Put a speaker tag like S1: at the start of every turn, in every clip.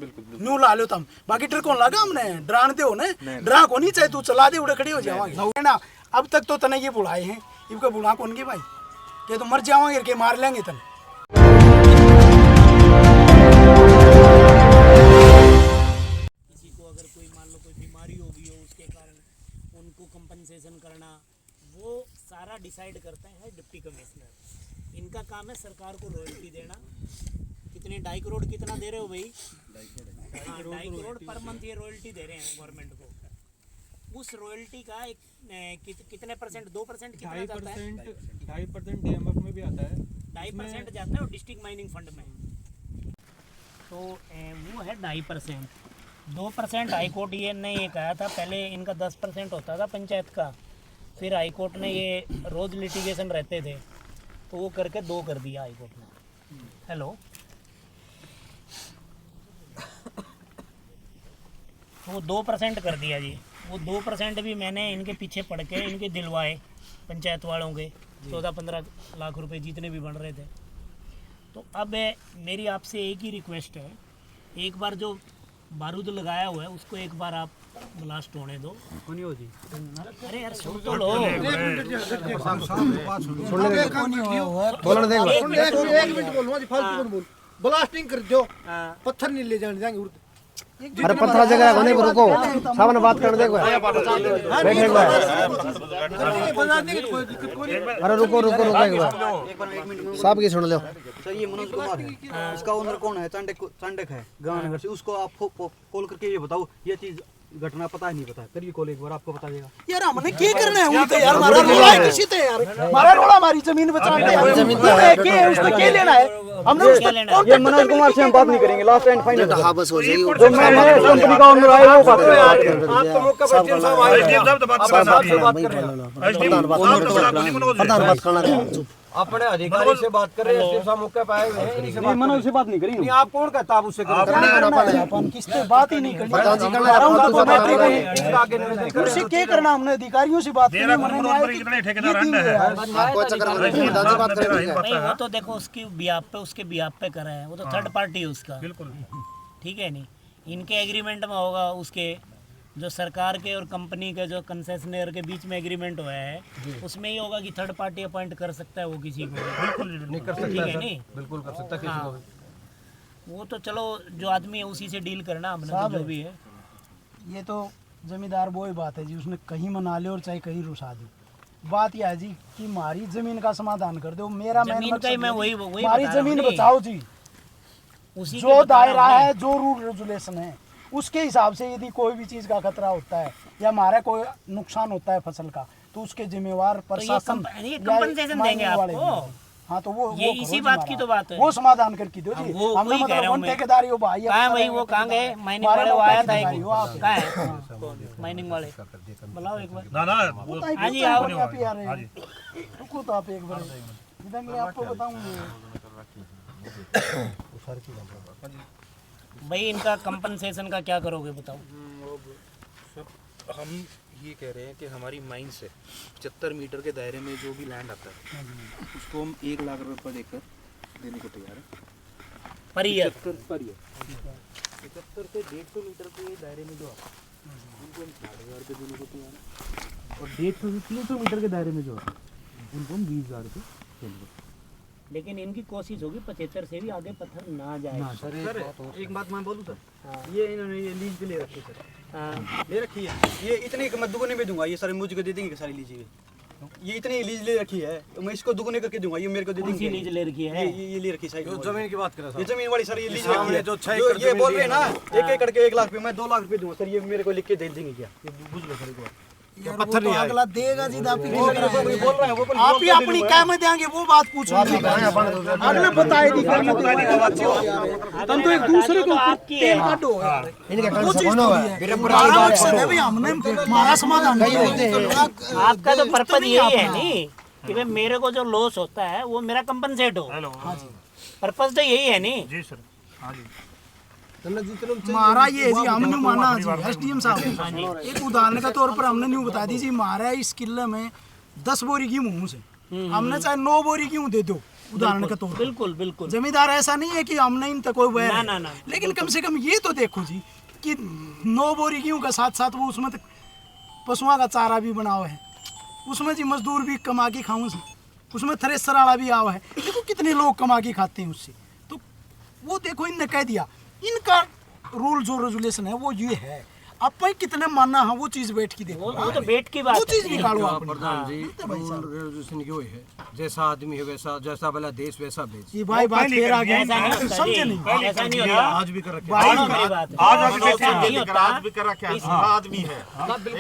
S1: New ला लो तुम बाकी trick कौन लगा हमने डरान दे हो ने डरा को नहीं चाहे तू चला दे उड़े खड़ी हो जावांगे ना। अब तक तो तने ये बुलाए हैं इनका बुला कौन के भाई के तो मर जावांगे के मार लेंगे तन।
S2: किसी को अगर कोई मान लो कोई बीमारी होगी हो उसके कारण उनको कंपनसेशन करना वो सारा डिसाइड करते हैं डिप्टी कमिश्नर। इनका काम है सरकार को रॉयल्टी देना। कितने 2.5 करोड़ कितना दे रहे हो भाई? 2.5 करोड़ पर मंथ ये रॉयल्टी दे रहे हैं गवर्नमेंट को। उस रॉयल्टी का एक कितने परसेंट 2% कितना जाता है?
S3: 2.5% डीएमएफ में भी आता है,
S2: 2.5% जाता है और डिस्ट्रिक्ट माइनिंग फंड में तो वो है 2.5%। 2% हाईकोर्ट ये ने ये कहा था पहले इनका 10% होता था पंचायत का, फिर हाईकोर्ट ने ये रोज लिटिगेशन रहते थे तो वो करके 2 कर दिया हाईकोर्ट ने। हेलो तो वो 2% कर दिया जी। वो 2% भी मैंने इनके पीछे पड़ के इनके दिलवाए पंचायत वालों के 14-15 लाख रुपए जितने भी बन रहे थे। तो अब मेरी आपसे एक ही रिक्वेस्ट है, एक बार जो बारूद लगाया हुआ है उसको एक बार आप ब्लास्ट होने दो। हो जी अरे यार सुन तो लो,
S4: ब्लास्टिंग कर दो, पत्थर नहीं ले जाने देंगे।
S5: अरे पत्थर जगह होने को रुको, सामने बात कर देखो बैठे हुआ है। अरे रुको रुको रुको एक बार साहब की सुन लो।
S6: सर ये मनोज कुमार है, इसका ओनर कौन है? चांडक है गांधीनगर से। उसको आप कॉल करके ये बताओ ये चीज घटना पता है नहीं पता है, करिए कॉल एक बार आपको बता देगा।
S1: यार हमने क्या करना है उनसे यार, हमारा रोला है किसी ते यार, हमारा रोला हमारी जमीन बचाने यार, जमीन के उसने क्या लेना है? हमने उसको
S6: ये मनोज कुमार से हम बात नहीं करेंगे, लास्ट एंड फाइनल।
S5: हाँ बस हो जाएगी।
S6: जो मैं कंपनी का ओनर है वो बात कर रहा है।
S4: आप तो मौका पर एसडीएम साहब आए, एसडीएम साहब तो बात कर रहे हैं,
S5: प्रधान बात करना
S4: अपने अधिकारी से बात कर रहे हैं। एसडीएम साहब मौके पे आए हुए हैं, इनसे बात
S6: मनोज से बात नहीं करेंगे।
S4: आप कौन कहता आप उससे
S1: अपन किससे बात ही नहीं करनी, उससे क्या करना? हमने अधिकारियों से बात करनी।
S2: वो तो देखो उसकी उसके बिहाफ पे करा है, वो तो थर्ड पार्टी है उसका, बिल्कुल ठीक है नहीं। इनके एग्रीमेंट में होगा, उसके जो सरकार के और कंपनी के जो कंसेशनर के बीच में एग्रीमेंट हुआ है उसमें ही होगा कि थर्ड पार्टी अपॉइंट कर सकता है वो किसी को। बिल्कुल नहीं कर सकता, ठीक है नहीं, बिल्कुल कर सकता किसी को भी। वो तो चलो जो आदमी है उसी से डील करना हमने, तो जो भी है।
S1: ये तो जमींदार वो ही बात है जी, उसने कहीं मना ले और चाहे कहीं रुसा दे। बात यह है जी कि हमारी जमीन का समाधान कर दो। मेरा
S2: जमीन का ही मैं वही
S1: हमारी जमीन बचाओ जी।
S2: उसी
S1: जो दायरा है, जो रूल रेगुलेशन है उसके हिसाब से यदि कोई भी चीज का खतरा होता है या हमारा कोई नुकसान होता है फसल का तो उसके जिम्मेवार प्रशासन
S2: कंपनसेशन देंगे आपको।
S1: हाँ तो वो
S2: ये इसी बात की तो बात है,
S1: वो समाधान करके दो जी।
S2: वो
S1: हमने
S2: वही कह रहा हूं
S1: मतलब
S2: मैं।
S1: ठेकेदारी हो भाई
S2: कहाँ है भाई? वो कहाँ गए? माइनिंग वाले वो आया था, कहाँ है माइनिंग वाले? बुलाओ एक बार। हाँ जी आओ।
S1: रुको तो आप एक बार मैं आपको बताऊंगा
S2: भाई इनका कंपनसेशन का क्या करोगे बताओ?
S7: हम ये कह रहे हैं कि हमारी माइन से 75 मीटर के दायरे में जो भी लैंड आता है उसको हम 1 लाख रुपए पर एकड़ देने को तैयार है
S2: पर ईयर।
S7: 75 से 150 मीटर के दायरे में जो आता है उनको हम 60,000 रुपये देने को तैयार है, और 150 से 300 मीटर के दायरे में जो आता है उनको हम 20,000 रुपये देंगे।
S2: लेकिन इनकी कोशिश होगी 75 से भी आगे पत्थर ना जाए।
S6: सर एक बात मैं बोलूं सर, ये इन्होंने ये लीज पे ले रखी है सर, ले रखी है। ये इतने मैं दुगने में दूंगा, ये सारे मुझे को दे देंगे सारी लीजिए। ये इतनी लीज ले रखी है तो मैं इसको दुगने करके दूंगा, ये मेरे को दे देंगे।
S2: लीज ले रखी है?
S6: ये ले रखी साइड
S4: जमीन की बात करें,
S6: ये जमीन वाली सर ये लीज रखी है। जो ये बोल रहे हैं ना 1 एकड़ के 1 लाख रुपए, मैं 2 लाख रुपए दूंगा सर, ये मेरे को लिख के दे देंगे क्या? ये बुझ लो सर एक बार।
S1: पत्थर नहीं अगला देगा जी। आप
S6: बोल रहे हैं वो
S1: आप ही अपनी क्या में देंगे वो बात पूछो। अगले बताए दी तुम तो एक दूसरे को तेल काटो। वो चीज हमारा मकसद है भाई, हमने हमारा समाधान किया।
S2: आपका तो पर्पज यही है नहीं कि भाई मेरे को जो लॉस होता है वो मेरा कंपनसेट हो। पर्पज तो यही है नहीं जी सर। हाँ जी
S1: हमारा ये जी हमने माना जी एसडीएम साहब एक उदाहरण के तौर पर हमने न्यू बता दी जी, हमारा इस किले में 10 बोरी गेहूं से हमने चाहे 9 बोरी गेहूं दे दो उदाहरण के तौर पर।
S2: बिल्कुल बिल्कुल।
S1: जमींदार ऐसा नहीं है कि हमने इन तक कोई वैर है।
S2: ना।
S1: लेकिन कम से कम ये तो देखो जी कि 9 बोरी गेहूं का साथ साथ वो उसमें पशुओं का चारा भी बना हुआ है, उसमें जी मजदूर भी कमा के खाऊं, उसमें थ्रेसर वाला भी आवा है। देखो कितने लोग कमा के खाते हैं उससे। तो वो देखो इनने कह दिया, इनका रूल जो रेजुलेशन है वो ये है, आप पे कितने मानना है वो चीज बैठ की देखो।
S2: वो तो बैठ की बात
S1: वो चीज निकालो आप।
S4: प्रधान जी रूल रेजुलेशन क्यों है, जैसा आदमी है वैसा, जैसा वाला देश वैसा भेज।
S1: ये भाई बात फिर आ गई,
S2: ऐसा नहीं होता
S1: समझे
S2: जी,
S1: नहीं।
S2: ऐसा नहीं होता।
S4: आज भी कर रखे
S1: भाई
S2: आज नहीं होता।
S8: आदमी है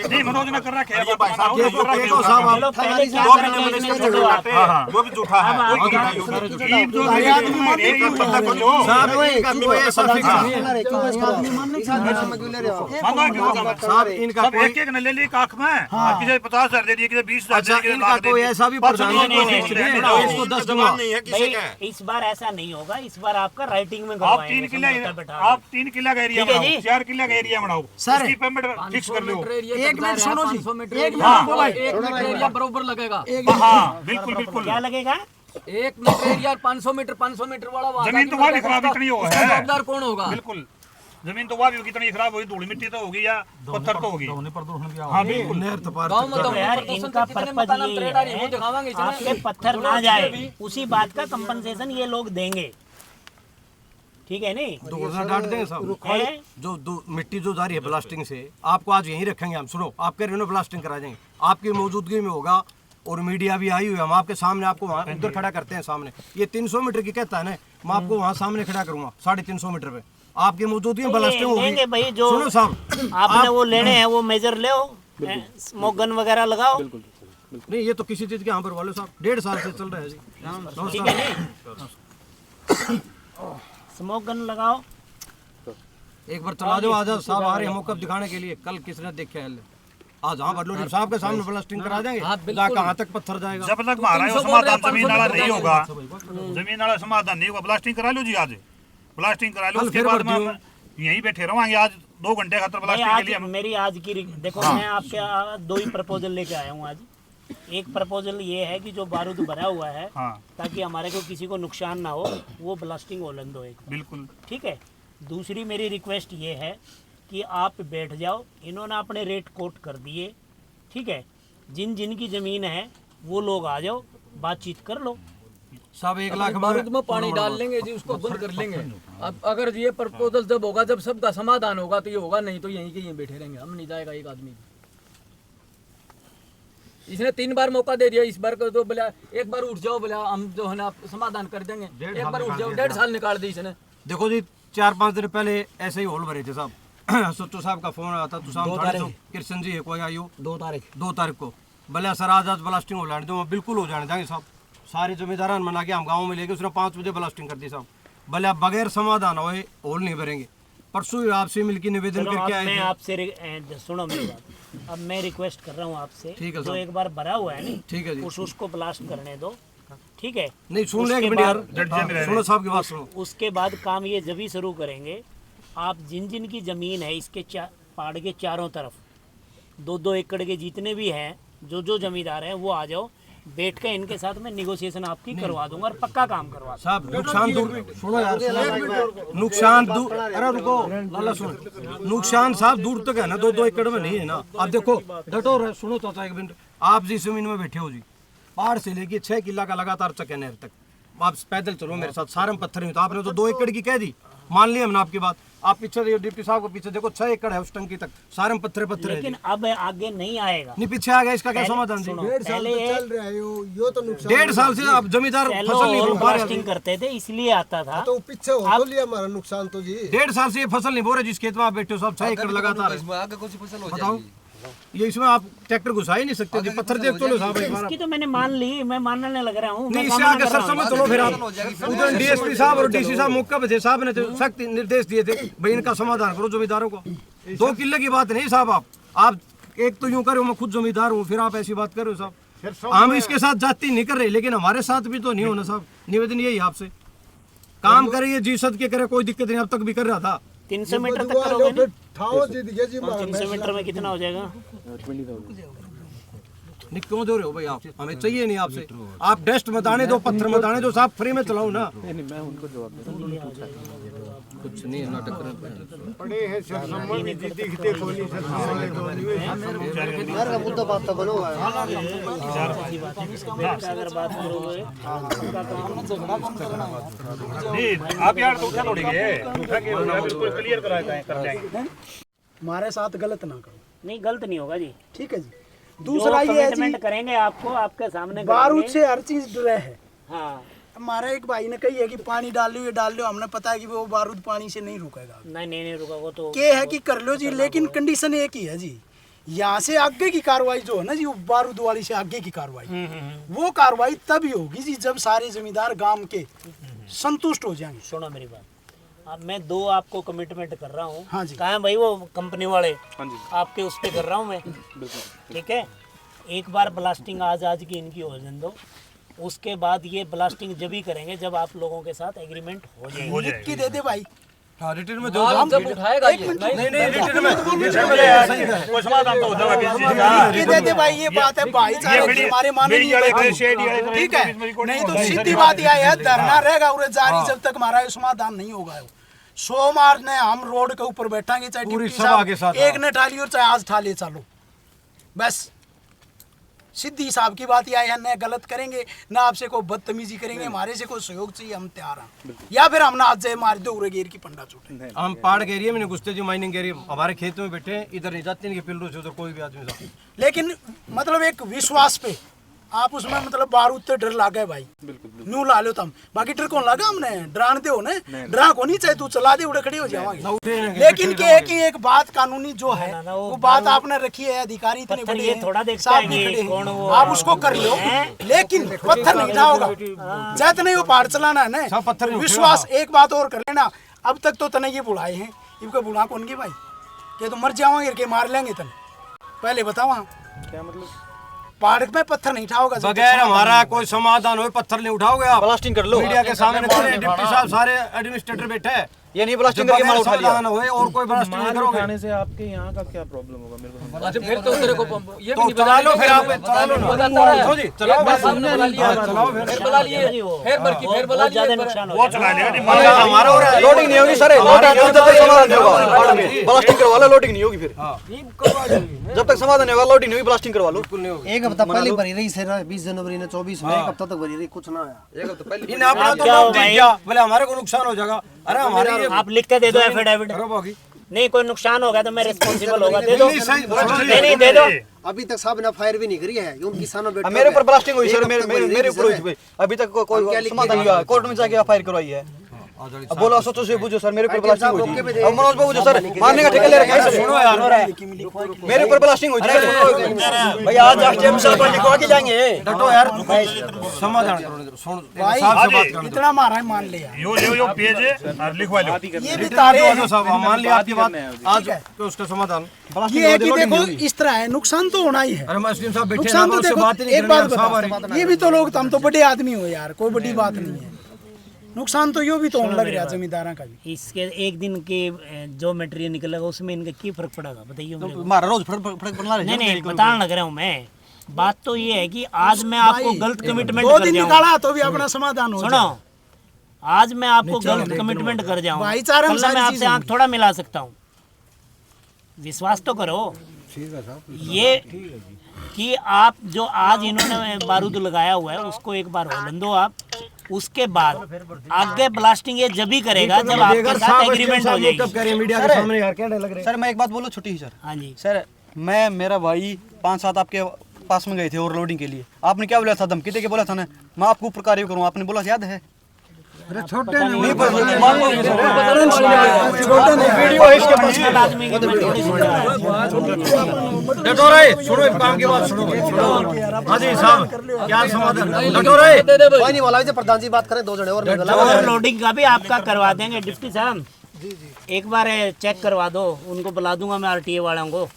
S8: नहीं मनोज ने कर रखा है ये भाई साहब
S4: देखो साहब आप
S2: चलो पहले क्या
S8: वो भी
S2: करेंगे
S8: नंबर
S2: इसमें
S8: इसमें
S2: छोड़ो आप।
S8: वो भी झूठा है
S2: अब
S8: वो
S2: आप-
S8: ईद जो
S1: भाई आदमी मानने
S8: एक
S1: क्यों
S8: पत्ता को
S1: नहीं
S8: लो
S4: साहब वो ऐसा फिक्स नहीं है
S1: आदमी मानने क्यों नहीं?
S8: मानो क्यों
S4: साहब इनका
S8: सब
S4: कोई
S8: एक ने ले ली आंख में किसी 50,000 दे दिए, किसी 20,000
S4: अच्छा
S8: दे दिए,
S4: इनका
S8: लाख दे
S4: कोई
S8: दिए।
S4: ऐसा भी
S8: बस
S4: प्रधान
S8: नहीं,
S4: जी
S8: नहीं,
S4: को
S8: नहीं,
S4: फिक्स
S8: नहीं,
S4: नहीं
S8: नहीं,
S4: है इसको 10 दूंगा।
S2: भाई इस बार ऐसा नहीं होगा, इस बार आपका राइटिंग में
S8: आप
S2: करवाएंगे,
S8: 3 किला
S2: समझौता बैठा
S8: आप 3 किला का एरिया
S2: ठीक है
S8: बनाओ,
S2: जी।
S8: 4 किला का एरिया बनाओ,
S1: सर,
S8: इसकी पेमेंट फिक्स कर लो।
S1: एक मिनट सुनो जी, एक मिनट
S8: हाँ।
S1: रुको भाई,
S6: एक मीटर एरिया बरोबर लगेगा।
S8: हाँ बिल्कुल बिल्कुल।
S2: क्या लगेगा?
S6: 1 मीटर एरिया 500 मीटर वाला वादा
S8: जमीन तो वहाँ भी खराब इतनी हो है,
S6: जवाबदार कौन होगा?
S8: बिल्कुल जमीन तो वहाँ भी कितनी खराब होगी, धूल मिट्टी तो होगी या पत्थर तो होगी। हाँ बिल्कुल।
S6: गाँव में
S2: तो यार इनका पर्पज ये है
S6: दिखावांगे
S2: आपके पत्थर ना जाए, उसी बात का कंपनसेशन ये लोग देंगे, ठीक है नहीं?
S4: दोगुना डांट देंगे साहब।
S2: है?
S4: जो मिट्टी जो जा रही है ब्लास्टिंग से, आपको आज यहीं रखेंगे हम। सुनो, आप कह रहे हो ब्लास्टिंग करा देंगे, आपकी मौजूदगी में होगा और मीडिया भी आई हुई है, हम आपके सामने आपको वहाँ उधर खड़ा करते हैं सामने। ये 300 मीटर की कहता है ना, मैं आपको वहाँ सामने खड़ा करूंगा 350 मीटर पे, आपकी मौजूदगी में ब्लास्टिंग
S2: लेंगे
S4: होगी।
S2: भाई, जो
S4: सुनो साहब,
S2: आपने वो लेने हैं वो मेजर ले, स्मोक गन वगैरह लगाओ,
S4: नहीं ये तो किसी चीज के यहाँ पर वाले साहब 1.5 साल से चल रहा है जी।
S2: ठीक है नहीं? स्मोक गन लगाओ।
S4: एक बार चला दो, आज साहब आ रहे हैं मौका दिखाने के लिए। कल किसने देखे है आज? हाँ बटलोरी साहब के सामने ब्लास्टिंग करा देंगे, कहाँ तक पत्थर जाएगा।
S8: जब तक हमारा ये समाधान जमीन वाला नहीं होगा, जमीन वाला समाधान नहीं होगा, ब्लास्टिंग करा लो जी, आज ब्लास्टिंग करा लो,
S4: कल
S8: उसके
S4: फिर
S8: बाद
S4: भर्ती
S8: में यहीं बैठे रहोगे। आज 2 घंटे खातर
S2: नहीं,
S8: ब्लास्टिंग के
S2: आज
S8: लिए हम
S2: मेरी आज की देखो मैं आपके 2 ही प्रपोजल लेके आया हूँ आज। एक प्रपोजल ये है कि जो बारूद भरा हुआ है,
S8: हाँ
S2: ताकि हमारे को किसी को नुकसान ना हो, वो ब्लास्टिंग होलन दो एक,
S8: बिल्कुल।
S2: ठीक है? दूसरी मेरी रिक्वेस्ट ये है कि आप बैठ जाओ, इन्होंने अपने रेट कोट कर दिए, ठीक है? जिन जिन की ज़मीन है वो लोग आ जाओ, बातचीत कर लो।
S4: साहब 1 लाख
S6: बारूद में पानी डाल लेंगे जी, उसको बंद कर लेंगे। अब अगर ये प्रपोजल जब होगा, जब सबका समाधान होगा तो ये होगा, नहीं तो यहीं के यहीं बैठे रहेंगे, हम नहीं जाएगा एक आदमी। इसने 3 बार मौका दे दिया, इस बार को तो बोला एक बार उठ जाओ, बोला हम जो है ना समाधान कर देंगे। एक बार उठ जाओ, 1.5 साल निकाल दी इसने।
S4: देखो जी 4-5 दिन पहले ऐसे ही होल भरे थे साहब। सच्चू साहब का फोन आया था, कृष्ण जी है कोई आयु 2 तारीख को, बोले सर आज ब्लास्टिंग हो जाने दो। बिल्कुल हो जाने देंगे साहब, सारे जिम्मेदार मना के हम गाँव में लेके उसने 5 बजे ब्लास्टिंग कर दी साहब। बोले आप बगैर समाधान हो होल नहीं भरेंगे। परसों आपसे मिलकर निवेदन
S2: सुनो,
S4: करके
S2: अब
S4: आए
S2: मैं
S4: थे।
S2: आपसे सुनो मेरी बात, अब मैं रिक्वेस्ट कर रहा हूँ आपसे,
S4: ठीक है
S2: जो
S4: सर।
S2: एक बार भरा हुआ है नहीं,
S4: ठीक है जी।
S2: उसको ब्लास्ट करने दो, ठीक है?
S4: नहीं सुन ले
S2: उसके
S4: एक मिनट यार,
S2: बाद-
S4: हाँ, सुनो साहब की बात सुनो।
S2: उसके बाद काम ये जब ही शुरू करेंगे, आप जिन जिन की ज़मीन है इसके पहाड़ के चारों तरफ 2-2 एकड़ के जितने भी हैं, जो जमींदार हैं वो आ जाओ, बैठ के इनके साथ मैं निगोशिएशन आपकी करवा दूंगा और पक्का काम करवा दूंगा।
S4: साहब नुकसान दूर सुनो यार, नुकसान दूर, अरे रुको लाला सुनो, नुकसान साहब दूर तक है ना, 2-2 एकड़ में नहीं है ना। आप देखो डटो रहे, सुनो चाचा एक मिनट, आप जिस जमीन में बैठे हो जी, पहाड़ से लेके 6 किला का लगातार चक्के नहर तक, आप पैदल चलो मेरे साथ, सारे में पत्थर नहीं। तो आपने तो 2 एकड़ की कह दी, मान लिया हमने आपकी बात। आप पीछे डिप्टी साहब को पीछे देखो, 6 एकड़ है उस टंकी तक, सारे में पत्थर है
S2: लेकिन
S4: जी।
S2: अब आगे नहीं आएगा।
S4: नहीं पीछे आ गया, इसका क्या समाधान जी?
S2: सुनो, पहले
S4: 1.5 साल से आप जमींदार
S2: चलो
S4: फसल नहीं बो पा रहे।
S2: ब्लास्टिंग करते थे इसलिए आता था,
S9: तो पीछे हो तो लिया हमारा नुकसान तो जी।
S4: 1.5 साल से ये फसल नहीं बो रहे, जिस खेत में आप बैठे हो सब 6 एकड़ लगातार है।
S9: आगे कौन सी फसल हो
S4: बताओ, ये इसमें आप ट्रैक्टर घुसा ही नहीं सकते जी, पत्थर देख तो लो साहब एक बार।
S2: इसकी तो मैंने मान ली, मैं मानने लग रहा हूँ।
S4: नहीं
S2: मैं
S4: इससे
S2: कामना
S4: आगे
S2: कर
S4: सर
S2: रहा हूँ।
S4: समझ चलो फिर आप उधर डीएसपी साहब और डीसी साहब मौका पे थे, साहब ने तो सख्त निर्देश दिए थे भाई इनका समाधान करो जमींदारों को। 2 किले की बात नहीं साहब, आप एक तो यूं करो, मैं खुद जमींदार हूँ, फिर आप ऐसी बात कर रहे हो साहब। हम इसके साथ जाति नहीं कर रहे, लेकिन हमारे साथ भी तो नहीं होना साहब। निवेदन यही है आपसे, काम करिए जी सद के करे, कोई दिक्कत नहीं, अब तक भी कर रहा था।
S2: 300 मीटर तक करोगे ना?
S9: ठाओ जी दिया जी
S2: 300 मीटर में कितना हो जाएगा?
S4: नहीं क्यों दे रहे हो भाई आप? हमें चाहिए नहीं आपसे। आप डस्ट मत आने दो, पत्थर मत आने दो, साहब फ्री में चलाओ ना।
S7: नहीं मैं उनको जवाब देता हूँ, उन्होंने पूछा
S4: कुछ नहीं नाटक कर
S9: पड़े हैं सर संबंध दिखते कोई नहीं सर
S5: का मुद्दा बात तो बनो है।
S2: अगर बात करोगे
S8: नहीं आप यार तो उठा तोड़ेंगे, उठा के बिल्कुल क्लियर कर जाएंगे।
S1: हमारे साथ गलत ना करो।
S2: नहीं गलत नहीं होगा जी।
S1: ठीक है जी। दूसरा ये है जी,
S2: कमिटमेंट करेंगे आपको आपके सामने
S1: बारूद
S2: करेंगे।
S1: से हर चीज डरे है।
S2: हाँ
S1: हमारा एक भाई ने कही है कि पानी डाल लो, ये डाल लो, हमने पता है कि वो बारूद पानी से नहीं रुकेगा।
S2: नहीं रुका वो तो
S1: के है कि कर लो जी, लेकिन कंडीशन एक ही है जी, यहाँ से आगे की कार्रवाई जो है ना जी, वो बारूद वाली से आगे की कार्रवाई, वो कार्रवाई तभी होगी जी जब सारे जमींदार गांव के संतुष्ट हो जाएंगे।
S2: सुनो मेरी बात, अब मैं 2 आपको कमिटमेंट कर रहा हूँ।
S1: हाँ जी।
S2: कहाँ है भाई वो कंपनी वाले?
S6: हाँ जी
S2: आपके उस पे कर रहा हूँ मैं। ठीक है, एक बार ब्लास्टिंग आज की इनकी हो जाने दो, उसके बाद ये ब्लास्टिंग जब ही करेंगे जब आप लोगों के साथ एग्रीमेंट हो जाएगी।
S1: लिख के दे दे भाई।
S4: हाँ रिटर्न में दो।
S1: जब उठाएगा ये
S4: नहीं रिटर्न में
S8: कोई समाधान तो होता है।
S1: लिख के दे दे भाई, ये बात है भाईचारे की, हमारे माननीय ठीक है। नहीं तो सीधी बात यह है, धरना रहेगा और जारी जब तक हमारा समाधान नहीं होगा। सोमवार ने हम रोड के ऊपर बैठेंगे, चाहे
S4: पूरी
S1: डिप्टी
S4: सभा के
S1: साहब
S4: साथ।
S1: एक ने ठाली और चाहे आज ठाले, चलो बस सीधी साहब की बात यह है, न गलत करेंगे ना आपसे कोई बदतमीजी करेंगे, हमारे से कोई सहयोग चाहिए हम तैयार हैं, या फिर हम ना आज से मार दो उरे घेर की पंडा छूटे।
S4: हम पहाड़ के एरिया में नहीं घुसते जी, माइनिंग एरिया हमारे खेत में बैठे हैं, इधर नहीं जाते इनके पिल्लों से उधर कोई भी आदमी जाते।
S1: लेकिन मतलब एक विश्वास पे आप उसमें मतलब बारूद तो डर लागे भाई, नू ला लो तुम, बाकी डर कौन लगा हमने, डरान दे हो ने, डरा को नहीं चाहे तू चला दे उड़े खड़े हो जावांगे। लेकिन के है कि एक बात कानूनी जो है वो बात आपने रखी है, अधिकारी इतने बड़े
S2: ये थोड़ा
S1: हैं,
S2: देखते
S1: साहब
S2: हैं
S1: भी
S2: ये
S1: खड़े
S2: कौन वो
S1: हैं, आप उसको कर लो, लेकिन पत्थर नहीं उठाओगा, जैसे नहीं वो पहाड़ चलाना है ना, विश्वास। एक बात और कर लेना, अब तक तो तने ये बुलाए हैं, इनको बुला कौन की भाई, के तो मर जाओगे के मार लेंगे तने, पहले बताओ।
S7: क्या मतलब
S1: पहाड़ में पत्थर नहीं उठाओगे
S4: बगैर हमारा कोई समाधान हो, पत्थर नहीं उठाओगे आप?
S6: ब्लास्टिंग कर लो
S4: मीडिया के सामने डिप्टी साहब सारे एडमिनिस्ट्रेटर बैठे हैं,
S6: ये नहीं ब्लास्टिंग करके माल उठा लिया
S4: होए और कोई ब्लास्टिंग नहीं
S7: माल
S4: करोगे
S7: उठाने से आपके यहाँ का क्या प्रॉब्लम होगा मेरे को?
S10: अच्छा फिर तो तेरे को ये
S4: तो चला लो, फिर आप चला लो ना, उठो जी चलाओ, चलाओ
S10: फिर बुला लिए फिर बल्कि फिर बुला लिए
S8: वो चला लिया
S4: हमारा हो रहा है।
S6: लोडिंग नहीं होगी सर, जब तक समाधान नहीं होगा ब्लास्टिंग करवा लो, लोडिंग नहीं होगी फिर, जब तक समाधान नहीं होगा लोडिंग नहीं होगी, ब्लास्टिंग करवा लो।
S5: एक हफ्ता पहले भरी रही सर, 20 जनवरी ने 24 में, एक हफ्ता तक भरी रही, कुछ ना आया।
S4: एक हफ्ता पहले इन अपना तो लोग देख गया, बोले हमारे को नुकसान हो जाएगा। अरे हमारे
S2: आप लिख के दे दो एफिडेविट, नहीं कोई नुकसान होगा तो मैं रिस्पॉन्सिबल होगा, दे दो। नहीं दे दो।
S5: अभी तक साहब ने फायर भी नहीं करी है, उन किसानों बैठे
S6: मेरे ऊपर ब्लास्टिंग हुई सर, मेरे ऊपर हुई, अभी तक कोई समाधान नहीं हुआ, कोर्ट में जाके एफआईआर करवाई है। अब बोलो सोचो से बुझो सर, मेरे ऊपर ब्लास्टिंग हुई थी, अब मनोज बाबू जो सर मारने का ठेका ले रखा है, सुनो यार मेरे ऊपर ब्लास्टिंग हुई थी भाई, आज एसडीएम साहब जी को आके जाएंगे,
S4: डटो यार समाधान करो, सुन साहब से बात कर
S1: इतना मारा है, मान लिया,
S8: यो पेज है लिखवा लो,
S1: ये भी तारे हैं।
S4: साहब मान लिया आपकी बात, आज तो उसका समाधान
S1: ये है कि देखो इस तरह है, नुकसान तो होना ही है।
S4: अरे मुस्लिम साहब बैठे
S1: नुकसान तो
S4: हैं,
S1: देखो,
S4: बात ही नहीं
S1: एक बात
S4: कर रहे
S1: बताओ, ये भी तो लोग, हम तो बड़े आदमी हो यार, कोई बड़ी बात नहीं है, नुकसान तो यो भी तो होने लग रहा है जमींदारों का भी।
S2: इसके एक दिन के जो मटेरियल निकलेगा उसमें इनका क्या फर्क पड़ेगा बताइए मेरे को।
S6: मारा रोज फर्क पड़ना रहा है।
S2: नहीं बताने लग रहा हूँ मैं, बात तो ये है कि आज मैं आपको गलत कमिटमेंट
S1: 2
S2: कर
S1: दिन
S2: जाऊँ,
S1: निकाला तो भी अपना समाधान हो
S2: सुनो आज मैं आपको गलत कमिटमेंट कर जाऊँ,
S1: भाईचारा में
S2: कल मैं
S1: सारी
S2: आपसे
S1: चीजें
S2: आंख थोड़ा मिला सकता हूँ, विश्वास तो करो। ये कि आप जो आज इन्होंने बारूद लगाया हुआ है उसको एक बार होलन दो आप, उसके बाद आगे ब्लास्टिंग ये जब ही करेगा जब आपके साथ एग्रीमेंट हो जाएगी।
S4: मीडिया के सामने यार क्या लग रहा है?
S6: सर मैं एक बात बोलूं छोटी ही सर,
S2: हाँ जी
S6: सर मैं मेरा भाई 5-7 आपके पास में गए थे ओवरलोडिंग के लिए, आपने क्या बोला था, धमकी दे के बोला था ना मैं आपको ऊपर कार्य करूँ, आपने बोला याद है?
S4: अरे छोटे नहीं
S6: वीडियो है इसके पास।
S4: डटो रहे, सुनो एक काम की बात सुनो, हाँ जी साहब क्या समाधान, डटो रहे,
S5: कोई नहीं बोला, प्रधान जी बात करें, 2 जने और
S2: ओवरलोडिंग का भी आपका करवा देंगे डिप्टी साहब, एक बार चेक करवा दो, उनको बुला दूंगा मैं आरटीए वालों को,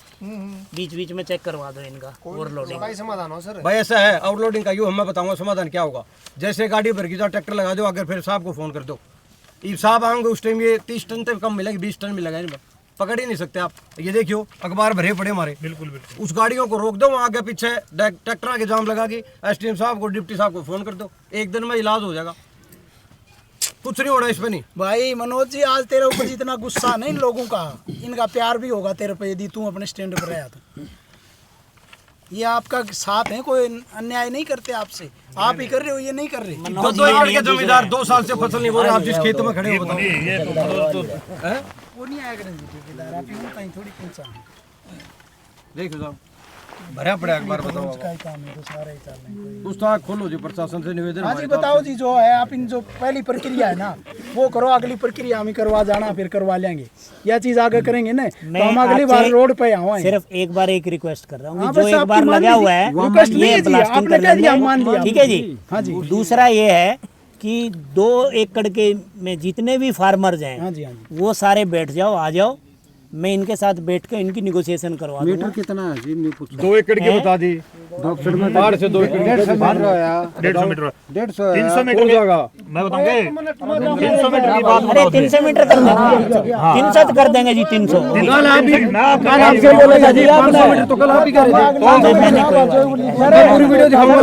S2: बीच में चेक करवा दो इनका ओवरलोडिंग।
S5: समाधान हो सर।
S4: भाई ऐसा है ओवरलोडिंग का, यूँ मैं बताऊंगा समाधान क्या होगा। जैसे गाड़ी भर की जाओ, ट्रैक्टर लगा दो, अगर फिर साहब को फोन कर दो, साहब आएंगे उस टाइम ये 30 टन तक कम मिलेगी, 20 टन मिलेगा इनमें, पकड़ ही नहीं सकते आप। ये देखियो अखबार भरे पड़े हमारे।
S8: बिल्कुल बिल्कुल।
S4: उस गाड़ियों को रोक दो, वहाँ आगे पीछे ट्रैक्टर के जाम लगा के एसडीएम साहब को, डिप्टी साहब को फोन कर दो, एक दिन में इलाज हो जाएगा। कुछ नहीं हो रहा इसमें। नहीं
S1: भाई मनोज जी, आज तेरे ऊपर जितना गुस्सा नहीं लोगों का, इनका प्यार भी होगा तेरे पे यदि तू अपने स्टैंड पर रहा तो। ये आपका साथ है, कोई अन्याय नहीं करते आपसे, आप ही कर रहे हो, ये नहीं कर रहे।
S4: दो एकड़ के जमींदार 2 साल से फसल नहीं हो रहे, आप जिस खेत में खड़े हो बताओ।
S1: वो नहीं आया करेंगे ठेकेदार, आप यूं कहीं थोड़ी पूछा
S4: देखो साहब भरा पड़ा अखबार, बताओ
S1: का ही काम है तो सारे ही चल रहे।
S4: पूछताछ खोलो जी, प्रशासन से निवेदन।
S1: हाँ जी बताओ जी, जो है आप इन जो पहली प्रक्रिया है ना वो करो, अगली प्रक्रिया हम ही करवा जाना, फिर करवा लेंगे। यह चीज आगे करेंगे ना तो हम अगली बार रोड पे आए।
S2: सिर्फ एक बार एक रिक्वेस्ट कर रहा हूँ,
S1: हाँ,
S2: जो
S1: बस
S2: एक बार
S1: आपकी मान
S2: लगा
S1: ली
S2: हुआ है
S1: रिक्वेस्ट नहीं
S2: ये
S1: है जी,
S2: ब्लास्टिंग
S1: आपने
S2: कर
S1: कह दिया,
S2: लेंगे।
S1: मान लिया।
S2: ठीक है जी।
S1: हाँ जी।
S2: दूसरा ये है कि 2 एकड़ के में जितने भी फार्मर्स हैं,
S1: हाँ जी, हाँ जी।
S2: वो सारे बैठ जाओ, आ जाओ, मैं इनके साथ बैठ कर इनकी निगोशिएशन करवा दूंगा।
S5: कितना है जी?
S9: 2 एकड़ की बता दी,
S4: पहाड़ से 2 एकड़
S9: 150 मीटर
S5: 150
S8: 300 मीटर
S4: जाएगा।
S8: मैं बताऊंगा 300 मीटर की बात
S2: अरे 300 मीटर कर देंगे, 300 कर देंगे जी, 300।
S4: कल आप ही
S8: मैं
S4: आपसे बोलेगा जी, 500 मीटर तो कल आप ही कह रहे थे। पूरी वीडियो दिखाऊंगा।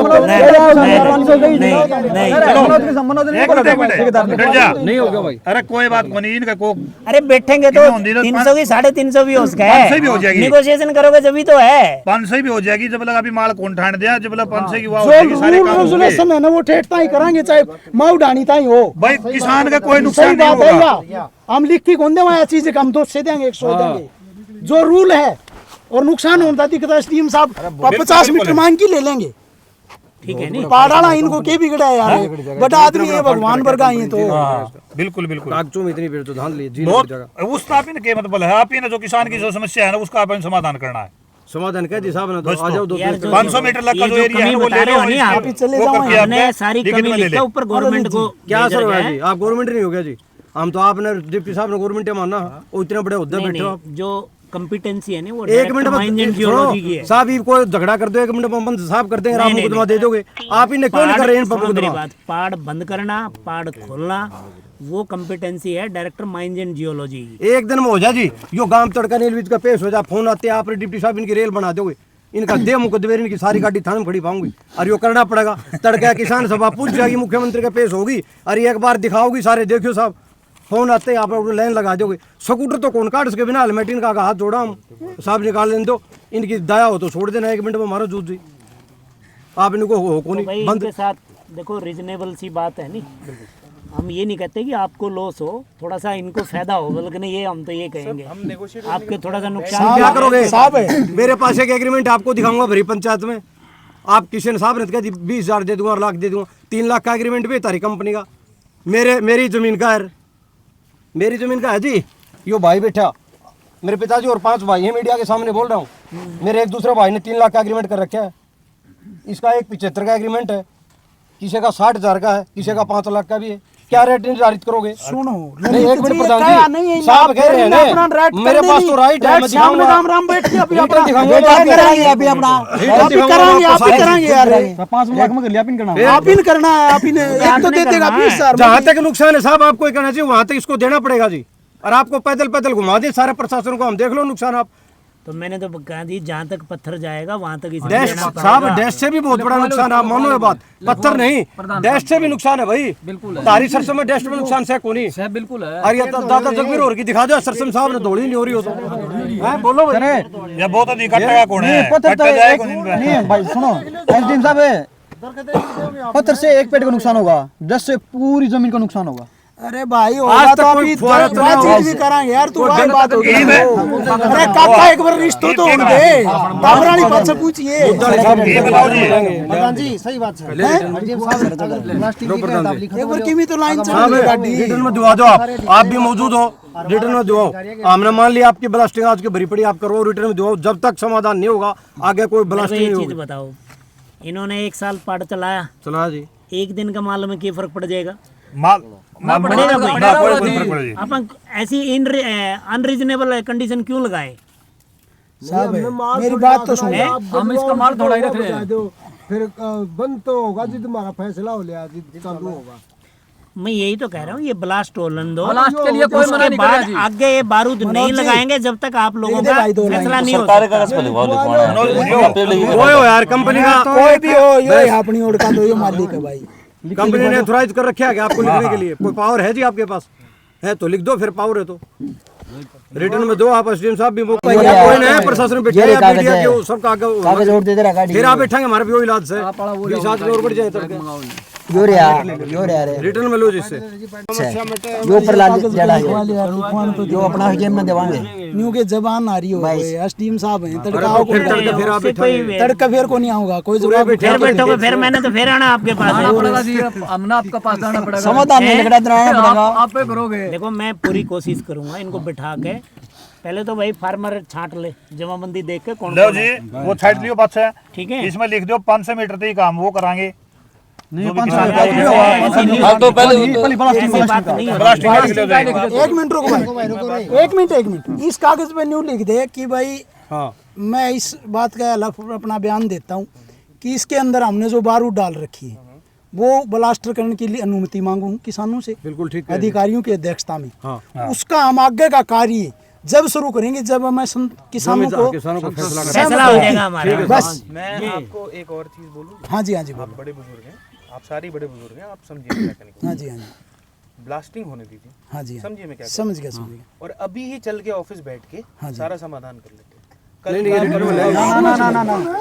S4: नहीं होगा भाई।
S8: अरे कोई बात नहीं, इनका को
S2: अरे बैठेंगे तो 300 की 350 भी हो उसका
S8: 500 भी हो जाएगी।
S2: निगोशिएशन करोगे जभी तो है।
S8: 500 भी हो जाएगी। जब लगा अभी माल कौन ठान दिया, जब लगा 500 की वाह हो
S1: जो
S8: जाएगी, सारे
S1: रूल
S8: काम हो गए।
S1: रेगुलेशन है ना वो ठेठता ही कराएंगे, चाहे माऊ डानी ताई हो।
S8: भाई किसान का कोई
S1: सही
S8: नुकसान नहीं
S1: बात है
S8: होगा।
S1: या हम लिख के कौन देवा चीज का, हम 200 देंगे, 100 देंगे, जो रूल है। और नुकसान होता दिखता है स्टीम साहब 50 मीटर मांग की ले लेंगे।
S2: ठीक है नहीं,
S1: पाड़ाला इनको के बिगड़ा है यार, बड़ा आदमी है, भगवान वर्गा ही तो।
S8: बिल्कुल बिल्कुल।
S4: कागजों में इतनी भीड़ तो धान ली जी।
S8: बहुत उसका आप ही ने मतलब है, आप ही ने जो किसान की जो समस्या है ना उसका आप समाधान करना है।
S4: समाधान कह दी साहब ने, तो आ जाओ।
S8: 500 मीटर लग का जो एरिया है वो ले लो,
S2: आप
S1: चले
S8: वो
S1: जाओ।
S8: करके
S2: हमने
S8: आपने
S2: सारी
S8: लिखित
S2: कमी
S8: में ले
S2: लिखा
S8: ले।
S2: ऊपर गवर्नमेंट को
S4: क्या
S2: भेज
S4: सर
S2: रखा
S4: है
S2: है।
S4: जी, आप गवर्नमेंट नहीं हो गया जी। हम तो आपने डिप्टी साहब ने गवर्नमेंट मानना, वो इतने बड़े हुद्दे बैठे हो आप।
S2: जो कंपिटेंसी है ना वो
S4: एक मिनट में
S2: जियोलॉजी की है।
S4: साहब ही कोई झगड़ा कर दो, 1 मिनट में बंद साहब कर देंगे, आप मुकदमा दे दोगे। आप इन्हें क्यों नहीं कर रहे हैं मुकदमा?
S2: पाड़ बंद करना, पाड़ खोलना, वो कंपिटेंसी है डायरेक्टर माइंस एंड जियोलॉजी।
S4: एक दिन में हो जाए जी, यो गांव तड़का रेलवे का पेश हो जाए, फोन आते हैं, आप डिप्टी साहब इनकी रेल बना दोगे, इनका दे मुकदमे, इनकी सारी गाड़ी थाने में खड़ी पाऊंगी। और यो करना पड़ेगा, तड़का किसान सभा पूछ जाएगी, मुख्यमंत्री का पेश होगी, और एक बार दिखाओगी, सारे देखियो साहब फोन आते हैं, आप लाइन लगा दोगे। स्कूटर तो कौन काट उसके बिना, हेलमेट इनका हाथ जोड़ा हम साहब निकाल लेने दो, इनकी दया हो तो छोड़ देना, 1 मिनट में मारो जूत जी। आप इनको हो को नहीं
S2: बंद के साथ देखो, रीजनेबल सी बात है नहीं। हम ये नहीं कहते कि आपको लॉस हो, थोड़ा सा इनको फायदा हो, बल्कि नहीं, ये हम तो ये कहेंगे आपके थोड़ा सा नुकसान।
S4: क्या करोगे साहब? मेरे पास एक एग्रीमेंट आपको दिखाऊंगा भरी पंचायत में, आप किशन साहब ने कहा 20,000 दे दूंगा और लाख दे दूंगा, 3 लाख का एग्रीमेंट भी तारी कंपनी का, मेरी जमीन का है, मेरी जमीन का है जी। यो भाई बैठा, मेरे पिताजी और 5 भाई हैं, मीडिया के सामने बोल रहा हूँ। मेरे एक दूसरे भाई ने 3 लाख का एग्रीमेंट कर रखा है, इसका एक 75 का एग्रीमेंट है, किसी का 60,000 का है, किसी का 5 लाख का भी है। क्या रेट निर्धारित करोगे?
S1: सुनो
S4: नहीं, 1 मिनट प्रधान जी, साहब कह रहे हैं ना, मेरे पास तो राइट है, मैं दिखाऊंगा।
S1: राम राम बैठ के अभी अपना
S4: दिखाऊंगा,
S1: कराएंगे, अभी अपना आप ही कराएंगे यार,
S6: 5 लाख में कर लिया, आप इन करना
S1: आप ही करना है, आप ही ने एक तो दे देगा 20,000।
S4: जहाँ तक नुकसान है साहब आपको कहना चाहिए, वहाँ तक इसको देना पड़ेगा जी। और आपको पैदल पैदल घुमा दे सारे प्रशासन को, हम देख लो नुकसान आप।
S2: तो मैंने तो कहा दी, जहाँ तक पत्थर जाएगा वहाँ तक इसे
S4: डैश
S2: देना पड़ेगा।
S4: साहब, डैश से भी बहुत बड़ा नुकसान है, आप मानो ये बात, पत्थर नहीं डैश से भी नुकसान है भाई। तारी सरसों में डैश में नुकसान से कोनी
S10: बिल्कुल है।
S4: और ये दादा जगबीर और की दिखा दो, सरसम साहब ने दौड़ी नहीं हो रही हो तो हैं, बोलो भाई।
S8: ये बहुत अधिक कट्टा कौन है?
S6: पत्थर तो
S8: कट्टा जाए
S6: एक
S8: कौन इनका?
S6: नहीं भाई, सुनो एसडीएम साहब है, पत्थर से 1 पेड़ का नुकसान होगा, 10 से पूरी जमीन का नुकसान होगा।
S1: अरे भाई
S4: आज
S1: होगा
S4: तक
S1: तो
S4: कोई
S1: अभी
S4: फुहारा तो नहीं
S1: चीज भी कराएंगे यार, तू वही बात होगी।
S8: ये मैं-
S1: अरे काका एक बार रिश्तों तो होंगे, दामरानी बात से पूछिए।
S8: ये बताओ जी,
S5: प्रधान जी सही बात है। एसडीएम साहब अगर प्लास्टिक की कहता आप लिखा
S1: एक बार किमी तो लाइन चल
S4: हाँ
S1: रही है
S4: भाई,
S1: गाड़ी।
S4: रिटर्न में दुआ दो, आप भी मौजूद हो, रिटर्न में दुआ। हमने मान लिया आपकी ब्लास्टिंग आज की भरी पड़ी, आप करो, रिटर्न में दुआ। जब तक समाधान नहीं होगा आगे कोई
S2: मेरे को
S4: ब्लास्टिंग
S2: ये
S4: नहीं
S2: चीज
S4: होगी।
S2: बताओ, इन्होंने 1 साल पाड़ चलाया,
S4: चला जी,
S2: 1 दिन का माल में क्या फर्क पड़ जाएगा?
S10: पड़ेगा भाई।
S2: अपन ऐसी अनरीजनेबल कंडीशन क्यों लगाए?
S1: साहब मेरी बात तो सुन,
S10: हम इसका माल थोड़ा ही रख रहे हैं।
S9: फिर बंद तो होगा जी, तुम्हारा फैसला हो लिया जी, चालू होगा।
S2: मैं यही तो कह रहा हूँ, ये ब्लास्ट होलन दो,
S10: ब्लास्ट के लिए कोई मना
S2: उसके
S10: नहीं
S2: बाद
S10: करेगा जी।
S2: आगे ये बारूद नहीं लगाएंगे जब तक आप लोगों का फैसला नहीं हो
S4: वो यार कंपनी का
S1: कोई भी हो ये अपनी ओर का तो ये मालिक है भाई।
S4: कंपनी ने ऑथराइज कर रखा है कि आपको लिखने के लिए कोई पावर है जी आपके पास है तो लिख दो, फिर पावर है तो रिटर्न में दो। आप एसडीएम साहब भी कोई नहीं, प्रशासन में बैठे हैं, मीडिया के सब कागज और दे दे रहा गाड़ी, फिर आप बैठेंगे हमारे भी वही इलाज से 20 आदमी और बढ़ जाए रिटर्न में लो जिससे
S5: जो ऊपर ला जड़ा है जो अपना जेब में देवांगे
S1: न्यू के जबान आ रही हो एसडीएम साहब हैं, तड़काओ को तड़का फिर को नहीं आऊंगा कोई जवाब
S2: फिर बैठोगे, फिर मैंने तो फिर आना आपके पास
S10: हमने आपका पास आना पड़ेगा,
S5: समाधान नहीं लग रहा
S10: आप पे करोगे।
S2: देखो मैं पूरी कोशिश करूंगा इनको बिठा के, पहले तो भाई फार्मर छांट ले, जमाबंदी देख के कौन
S8: लो जी वो छाट लियो बात है,
S2: ठीक है,
S8: इसमें लिख दो 500 मीटर तक ही काम वो कराएंगे।
S6: नहीं
S1: एक मिनट रुको भाई, एक मिनट इस कागज पे न्यू लिख दे कि भाई मैं इस बात का अपना बयान देता हूँ कि इसके अंदर हमने जो बारूद डाल रखी है वो ब्लास्टर करने के लिए अनुमति मांगू किसानों से,
S4: बिल्कुल ठीक,
S1: अधिकारियों की अध्यक्षता में। उसका हम आगे का कार्य जब शुरू करेंगे जब हमें किसानों को
S2: फैसला हो जाएगा हमारा।
S1: बस
S7: मैं आपको एक और चीज बोलूं,
S1: हाँ जी
S7: आप बड़े बुजुर्ग हैं, आप सारे बड़े बुजुर्ग हैं, आप समझिए क्या करने को।
S1: हाँ जी
S7: ब्लास्टिंग होने दीजिए।
S1: हाँ जी
S7: समझिए मैं क्या
S1: समझ गया।
S7: और अभी ही चल के ऑफिस बैठ के सारा समाधान कर लेते हैं।
S1: ना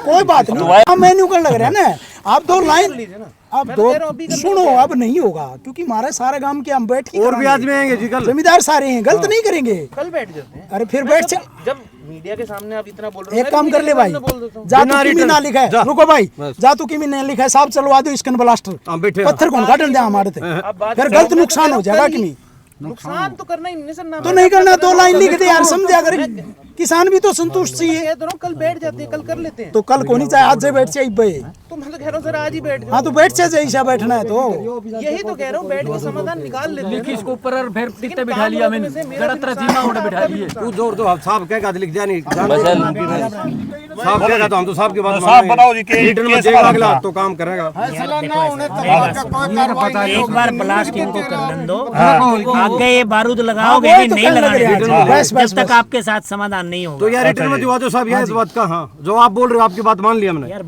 S1: कोई बात नहीं, मेन्यू कर लग रहा है ना, आप दो लाइन लीजिए ना, आप दो सुनो, अब नहीं होगा क्योंकि हमारे सारे गांव के हम बैठ के
S4: और भी आदमी आएंगे जी, कल
S1: जमींदार सारे हैं, गलत नहीं करेंगे,
S7: कल बैठ जाते हैं।
S1: अरे फिर बैठ
S7: जब मीडिया के सामने आप इतना बोल रहे हो,
S1: एक काम कर ले भाई, जा तू किमी ना लिखा है, रुको भाई, जा तू किमी ना लिखा है, साहब चलवा दो इसकन ब्लास्टर, पत्थर कौन काटन दे हमारे थे, फिर गलत नुकसान हो जाएगा किमी,
S7: नुकसान तो करना ही नहीं,
S1: तो नहीं करना, दो लाइन लिख दे यार, समझे, अगर किसान भी तो संतुष्ट चाहिए।
S7: कल बैठ जाते हैं, कल कर लेते हैं।
S1: तो कल को नहीं चाहे आज से बैठ जाए भाई,
S7: तो मैं तो कह रहा हूँ सर आज ही बैठ जाओ।
S1: हाँ तो बैठ जाए, ऐसा बैठना है तो
S7: यही तो कह रहा हूँ, बैठ के समाधान निकाल लेते हैं।
S10: इसको ऊपर और फिर टिकटे बिठा लिया मैंने, गड़तरा सीमा उन्हें बिठा लिए।
S4: तू जोर दो, साहब कहेगा लिख दिया नहीं, साहब कहेगा तो हम तो साहब की बात
S8: साहब बताओ जी के
S4: रिटर्न में देगा अगला तो काम करेगा।
S2: एक बार ब्लास्ट इनको कर दो, आगे ये बारूद लगाओगे नहीं लगाओगे जब तक आपके साथ समाधान नहीं होगा।
S4: तो यार रिटर्न में दिवा दो साहब, यार इस बात का, हाँ जो आप बोल रहे हो आपकी बात मान लिया हमने,
S2: यार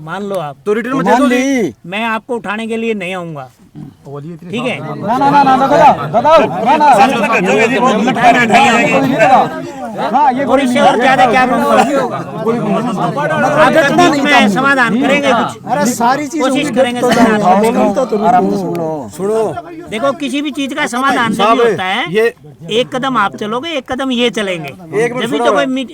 S2: मान लो आप,
S4: तो रिटर्न में दे दो जी।
S2: मैं आपको उठाने के लिए नहीं आऊंगा, ठीक है, और इससे और ज्यादा क्या मैं समाधान करेंगे, कुछ
S1: अरे सारी चीज
S2: कोशिश करेंगे।
S4: सुनो
S2: देखो किसी भी चीज का समाधान जब होता है,
S4: ये
S2: एक कदम आप चलोगे, एक कदम ये चलेंगे, जब तो कोई बीच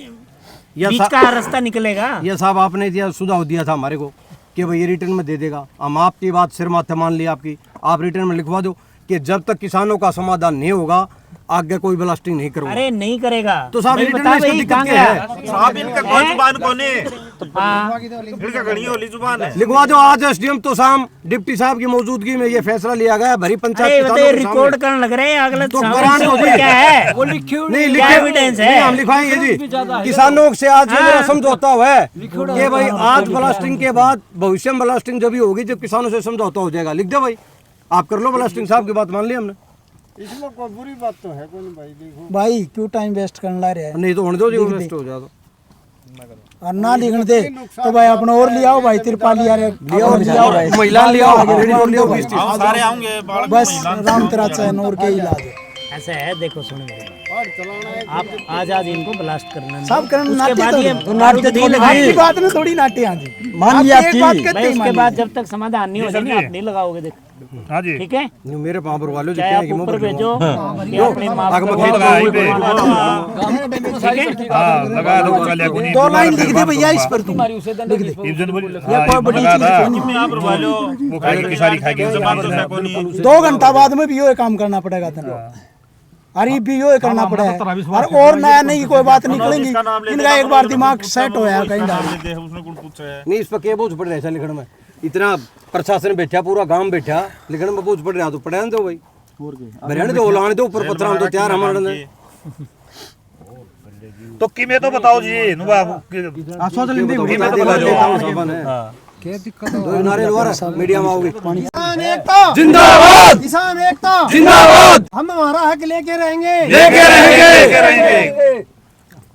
S2: का रास्ता निकलेगा।
S4: ये साहब आपने दिया सुझाव दिया था हमारे को कि भाई ये रिटर्न में दे देगा, हम आपकी बात सिर माथे मान लिया आपकी, आप रिटर्न में लिखवा दो कि जब तक किसानों का समाधान नहीं होगा आगे कोई ब्लास्टिंग नहीं करूंगा।
S2: अरे नहीं करेगा
S4: तो साहब रिटर्न में इसकी दिक्कत क्या है?
S8: साहब इनका कोई जुबान कोने, इनका घड़ी होली जुबान है,
S4: लिखवा दो आज एसडीएम तो शाम डिप्टी साहब की मौजूदगी में ये फैसला लिया गया, भरी पंचायत
S2: रिकॉर्ड करने लग रहे हैं, अगले
S4: तो क्या
S2: है
S4: नहीं लिखे एविडेंस है, हम लिखवाएंगे जी। किसानों से आज ये मेरा समझौता हुआ है कि भाई आज ब्लास्टिंग के बाद भविष्य में ब्लास्टिंग जब भी होगी जब किसानों से समझौता हो जाएगा, लिख दो भाई, आप कर लो ब्लास्टिंग, साहब की बात मान ली हमने।
S9: इसमें कोई बुरी बात तो है कोई नहीं भाई, देखो
S1: भाई क्यों टाइम वेस्ट करने ला रहे हैं,
S4: नहीं तो होने दो जी, वेस्ट हो जाए
S1: और ना लिखने दे तो भाई अपना और लियाओ भाई, तिरपाल लिया
S4: महिला लियाओ
S8: सारे आएंगे,
S1: बस राम तेरा चैन और के इलाज है।
S2: ऐसा है, देखो सुनो आप आज इनको ब्लास्ट करना
S1: सब करना,
S2: उसके बाद ये
S1: आपकी बात में थोड़ी नाटे हाँ जी मान लिया आपकी,
S2: उसके बाद जब तक समाधान नहीं हो जाएगा आप नहीं लगाओगे, देखो
S8: हाँ जी
S2: ठीक है,
S4: मेरे पाँव पर वालों
S2: चाहे आप ऊपर भेजो अपने
S1: दो लाइन लिख दे भैया इस पर, तुम लिख दे, 2 घंटा बाद में भी यो काम करना पड़ेगा तेरे, अरे भी यो करना पड़ेगा, और नया नहीं कोई बात निकलेंगी, इनका एक बार दिमाग सेट होया कहीं
S4: नहीं, इस पर क्या बोझ पड़ रहा है ऐसा लिखने में, इतना प्रशासन बैठा, पूरा गांव बैठा, लिखने में बोझ पड़ रहा तो पढ़ाने दो भाई, बरहने दो, लाने दो, ऊपर पत्थर तो तैयार हमारे
S8: तो किमें तो बताओ जी,
S4: दो नारे दोबारा मीडिया में आओगे।
S1: किसान एकता
S4: जिंदाबाद,
S1: किसान एकता
S4: जिंदाबाद,
S1: हम हमारा हक लेके रहेंगे।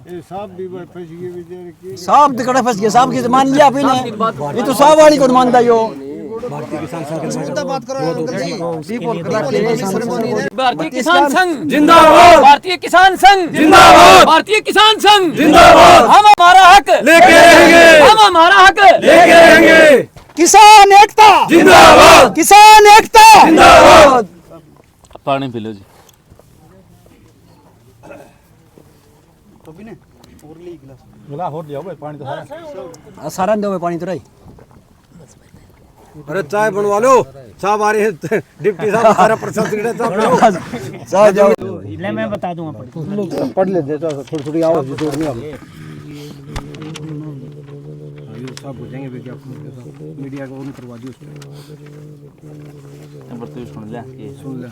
S9: ये सांप भी फंस गए बेचारे की।
S10: साहब तिकड़ा फंस गया, साहब की मान लिया आपने, ये तो साहब वाली को मानता यो।
S1: भारतीय किसान संघ
S10: जिंदाबाद, भारतीय किसान संघ जिंदाबाद, भारतीय किसान संघ जिंदाबाद। हम हमारा हक लेके रहेंगे, हम हमारा हक लेके रहेंगे।
S1: किसान एकता
S4: जिंदाबाद,
S1: किसान एकता
S4: जिंदाबाद।
S10: पानी पी लो जी।
S6: तो भी ने और ले गिलास
S3: गिलास और लिया भाई पानी तो सारा
S10: सारा दो पानी तो रही।
S4: अरे चाय बनवा लो, साहब आ रहे हैं डिप्टी साहब, सारा प्रशासन
S10: साहब जाओ।
S2: ले मैं बता दूंगा।
S5: पढ़ लेते तो थोड़ी थोड़ी आवाज जोड़ नहीं आती।
S4: सब बुझेंगे विज्ञापन मीडिया को ऑन करवा दियो।
S10: नंबर तो सुन ले, ये
S4: सुन ले।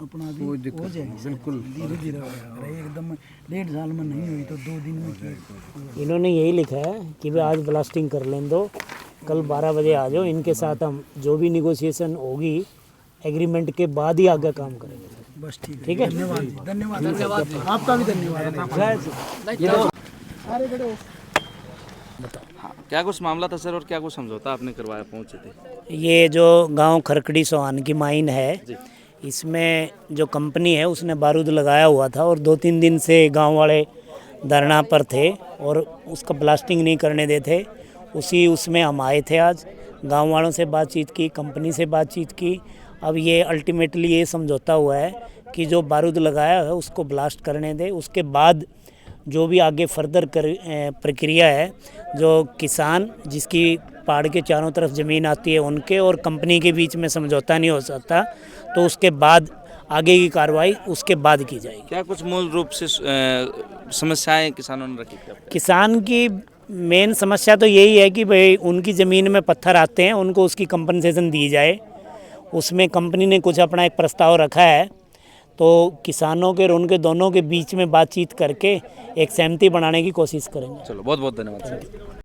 S1: अपना भी हो जाएगी बिल्कुल धीरे धीरे एकदम 1.5 साल में नहीं हुई तो 2 दिन में किया।
S2: इन्होंने यही लिखा है कि वे आज ब्लास्टिंग कर लें दो, कल 12 बजे आ जाओ, इनके साथ हम जो भी निगोशिएशन होगी एग्रीमेंट के बाद ही आगे काम करेंगे।
S1: बस ठीक है,
S2: ठीक है।
S1: धन्यवाद धन्यवाद आपका भी धन्यवाद।
S10: क्या कुछ मामला था सर और क्या कुछ समझौता आपने करवाया पहुंचे थे?
S2: ये जो गांव खरकड़ी सोहान की माइन है, इसमें जो कंपनी है उसने बारूद लगाया हुआ था और 2-3 दिन से गांव वाले धरना पर थे और उसका ब्लास्टिंग नहीं करने देते। उसमें हम आए थे आज, गांव वालों से बातचीत की, कंपनी से बातचीत की। अब ये अल्टीमेटली ये समझौता हुआ है कि जो बारूद लगाया है उसको ब्लास्ट करने दे, उसके बाद जो भी आगे फर्दर प्रक्रिया है, जो किसान जिसकी पहाड़ के चारों तरफ ज़मीन आती है उनके और कंपनी के बीच में समझौता नहीं हो सकता, तो उसके बाद आगे की कार्रवाई उसके बाद की जाएगी।
S10: क्या कुछ मूल रूप से समस्याएं किसानों ने रखी थी?
S2: किसान की मेन समस्या तो यही है कि भाई उनकी ज़मीन में पत्थर आते हैं, उनको उसकी कंपनसेशन दी जाए। उसमें कंपनी ने कुछ अपना एक प्रस्ताव रखा है, तो किसानों के और उनके दोनों के बीच में बातचीत करके एक सहमति बनाने की कोशिश करेंगे।
S10: चलो बहुत बहुत धन्यवाद सर।